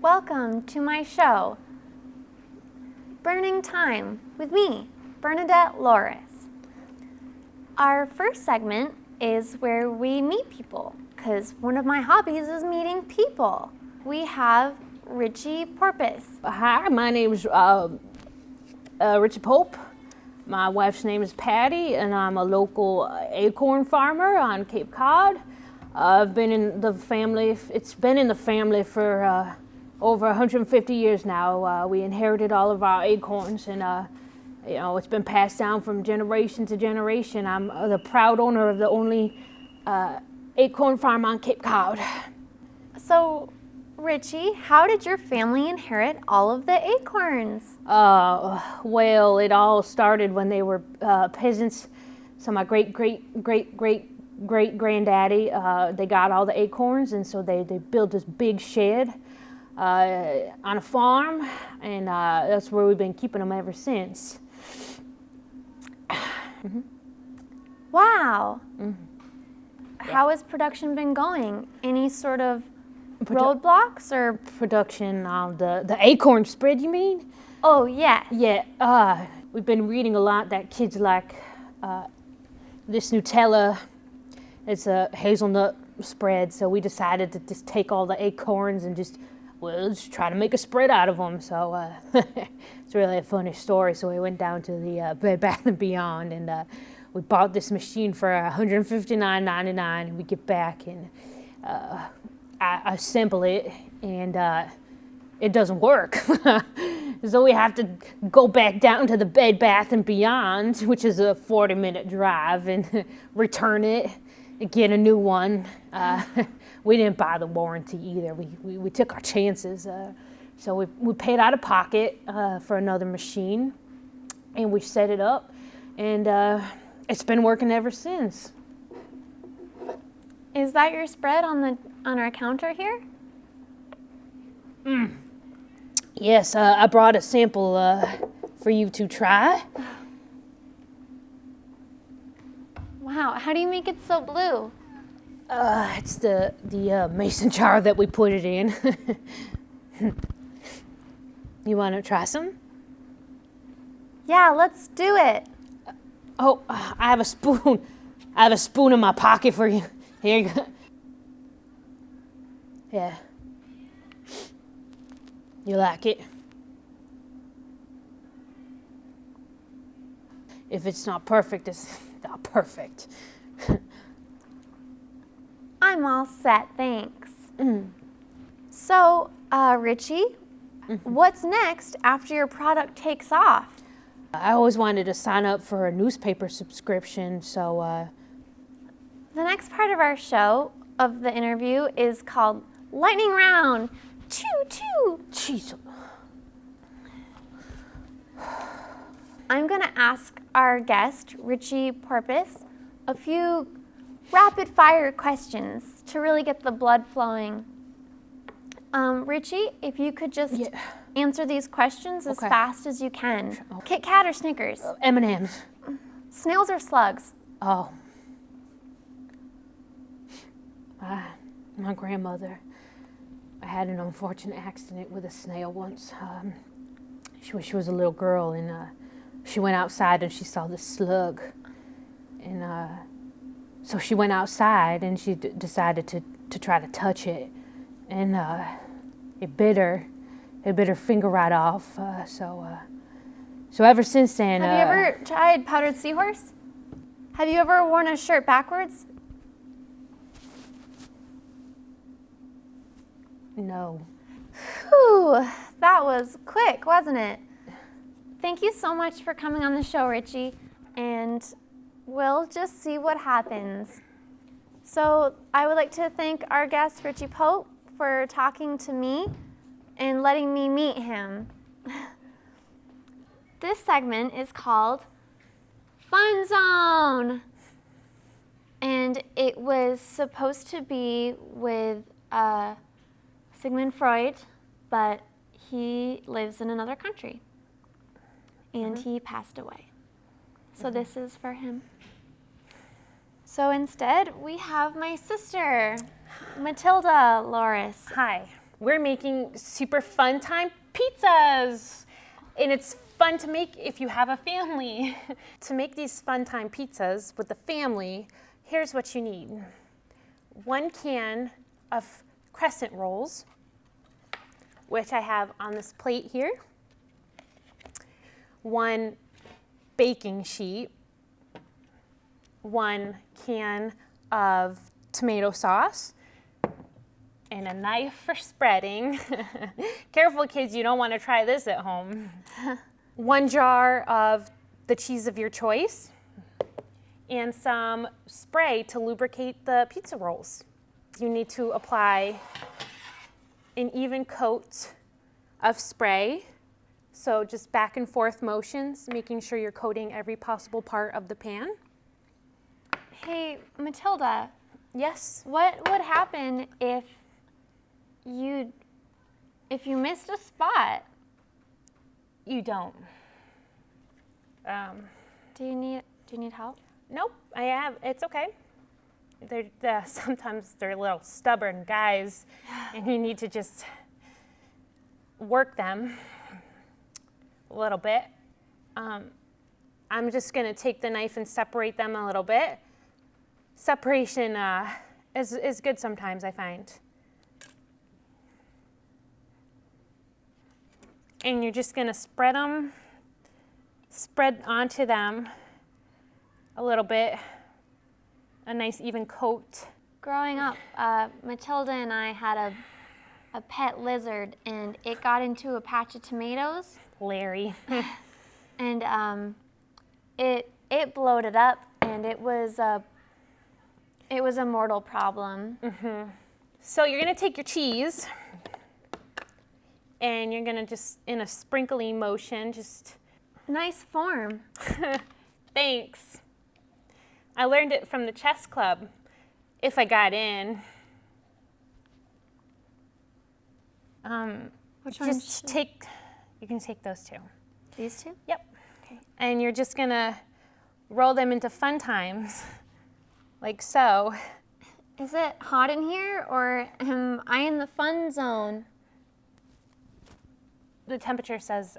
Welcome to my show, Berning Time, with me, Bernadette Lorouse. Our first segment is where we meet people, because one of my hobbies is meeting people. We have Richie Porpoise. Hi, my name is Richie Pope. My wife's name is Patty, and I'm a local acorn farmer on Cape Cod. I've been in the family, it's been in the family for over 150 years now. We inherited all of our acorns, and it's been passed down from generation to generation. I'm the proud owner of the only acorn farm on Cape Cod. So, Richie, how did your family inherit all of the acorns? Well, it all started when they were peasants. So my great-great-great-great-granddaddy, they got all the acorns, and so they built this big shed on a farm, and that's where we've been keeping them ever since. Mm-hmm. Wow. Mm-hmm. How has production been going? Any sort of roadblocks or production? The acorn spread, you mean? Oh, yes. Yeah. We've been reading a lot that kids like this Nutella. It's a hazelnut spread, so we decided to just take all the acorns and just try to make a spread out of them. So it's really a funny story. So we went down to the Bed Bath & Beyond, and we bought this machine for $159.99, and we get back and I assemble it, and it doesn't work. So we have to go back down to the Bed Bath & Beyond, which is a 40-minute drive, and return it and get a new one. We didn't buy the warranty either. We took our chances. So we paid out of pocket for another machine, and we set it up, and it's been working ever since. Is that your spread on our counter here? Yes, I brought a sample for you to try. Wow, how do you make it so blue? It's the mason jar that we put it in. You want to try some? Yeah, let's do it. Oh, I have a spoon. I have a spoon in my pocket for you. Here you go. Yeah. You like it? If it's not perfect, it's not perfect. I'm all set, thanks. So, Richie, what's next after your product takes off? I always wanted to sign up for a newspaper subscription, so The next part of our show, of the interview, is called Lightning Round. Choo choo. Jeez. I'm gonna ask our guest, Richie Porpoise, a few rapid fire questions to really get the blood flowing. Richie, if you could just answer these questions as fast as you can. Kit Kat or Snickers? M&M's. Snails or slugs? Oh. My grandmother, I had an unfortunate accident with a snail once. She was a little girl, and she went outside and she saw this slug. And so she went outside and she decided to try to touch it. And it bit her finger right off. So ever since then... Have you ever tried powdered seahorse? Have you ever worn a shirt backwards? No. Whew, that was quick, wasn't it? Thank you so much for coming on the show, Richie, and we'll just see what happens. So I would like to thank our guest, Richie Pope, for talking to me and letting me meet him. This segment is called Fun Zone, and it was supposed to be with Sigmund Freud, but he lives in another country, and he passed away. So this is for him. So instead, we have my sister, Matilda Lorouse. Hi. we're making super fun time pizzas. And it's fun to make if you have a family. To make these fun time pizzas with the family, here's what you need. 1 can of crescent rolls, which I have on this plate here. 1 baking sheet. 1 can of tomato sauce. And a knife for spreading. Careful, kids, you don't want to try this at home. 1 jar of the cheese of your choice. And some spray to lubricate the pizza rolls. You need to apply an even coat of spray. So just back and forth motions, making sure you're coating every possible part of the pan. Hey, Matilda, Yes? what would happen if you missed a spot? You don't. Do you need help? Nope, I have. It's okay. Sometimes they're little stubborn guys, and you need to just work them a little bit. I'm just going to take the knife and separate them a little bit. Separation is good sometimes, I find. And you're just going to spread onto them a little bit, a nice even coat. Growing up, Matilda and I had a pet lizard, and it got into a patch of tomatoes, Larry. and it bloated up, and it was a mortal problem. So you're going to take your cheese, and you're going to just, in a sprinkly motion, just... Nice form. Thanks. I learned it from the chess club, if I got in. Which Just you can take those 2. These 2? Yep. Okay. And you're just going to roll them into fun times, like so. Is it hot in here, or am I in the fun zone? The temperature says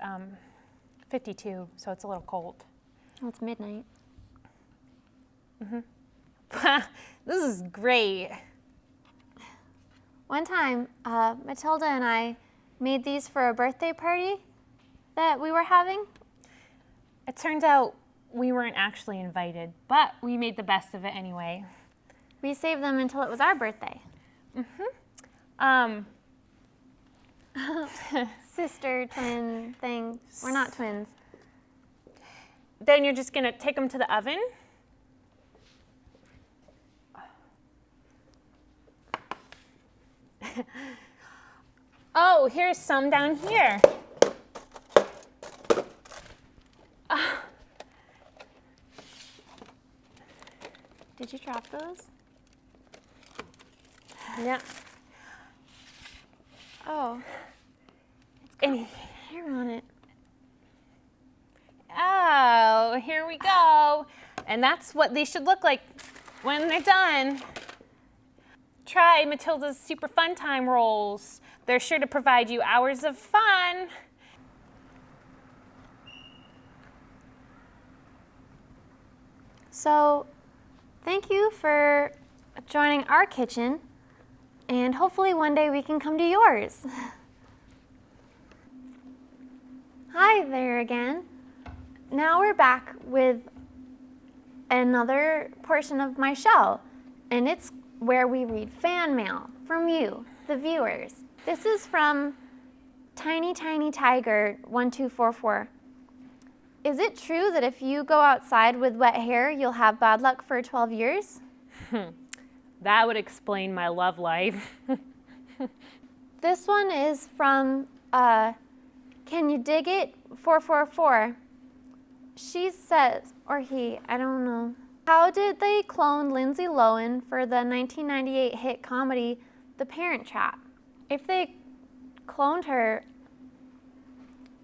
52, so it's a little cold. Oh, it's midnight. This is great. One time, Matilda and I made these for a birthday party that we were having. It turns out we weren't actually invited, but we made the best of it anyway. We saved them until it was our birthday. Sister, twin thing. We're not twins. Then you're just gonna take them to the oven. Oh, here's some down here. Did you drop those? Yeah. Oh, And hair on it. oh, here we go. And that's what they should look like when they're done. Try Matilda's Super Fun Time rolls. They're sure to provide you hours of fun. So, thank you for joining our kitchen, and hopefully one day we can come to yours. Hi there again. Now we're back with another portion of my show, and it's where we read fan mail from you, the viewers. This is from Tiny Tiny Tiger 1244. Is it true that if you go outside with wet hair, you'll have bad luck for 12 years? That would explain my love life. This one is from Can You Dig It 444. She says, or he, I don't know. How did they clone Lindsay Lohan for the 1998 hit comedy The Parent Trap? If they cloned her,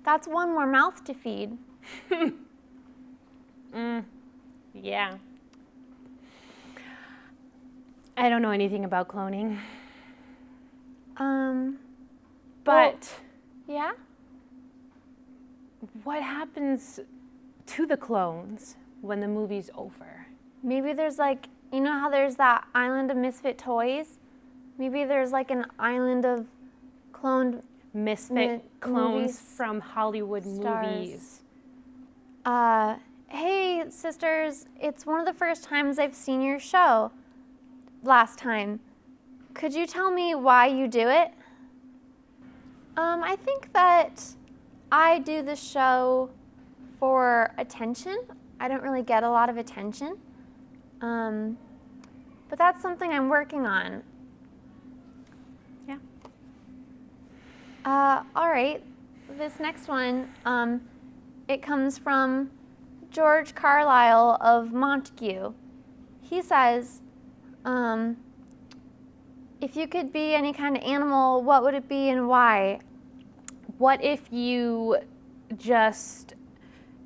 that's one more mouth to feed. Yeah. I don't know anything about cloning. But Yeah? what happens to the clones when the movie's over? Maybe there's like, you know how there's that island of misfit toys? Maybe there's like an island of cloned Misfit clones movies from Hollywood stars. movies. Hey, sisters, it's one of the first times I've seen your show last time. Could you tell me why you do it? I think that I do the show for attention. I don't really get a lot of attention. But that's something I'm working on. Yeah. All right. This next one, it comes from George Carlisle of Montague. He says, if you could be any kind of animal, what would it be and why? What if you just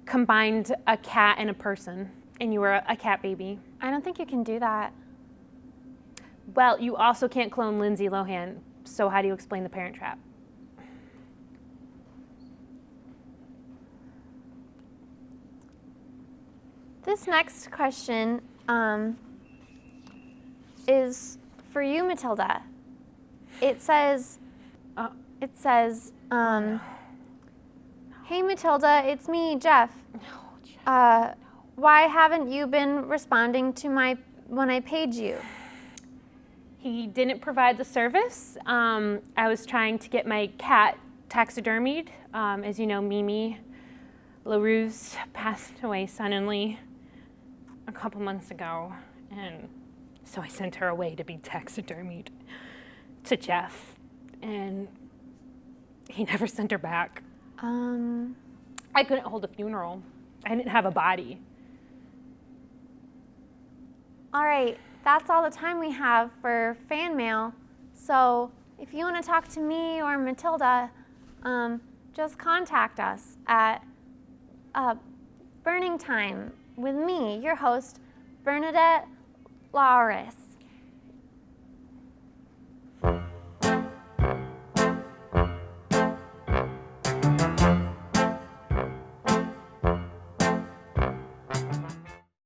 combined a cat and a person and you were a cat baby? I don't think you can do that. Well, you also can't clone Lindsay Lohan, so how do you explain the Parent Trap? This next question is for you, Matilda. It says, hey, Matilda, it's me, Jeff. Why haven't you been responding to when I paid you? He didn't provide the service. I was trying to get my cat taxidermied. As you know, Mimi Lorouse passed away suddenly a couple months ago, and so I sent her away to be taxidermied to Jeff, and he never sent her back. I couldn't hold a funeral. I didn't have a body. All right, that's all the time we have for fan mail. So if you want to talk to me or Matilda, just contact us at Burning Time with me, your host, Bernadette Lorouse.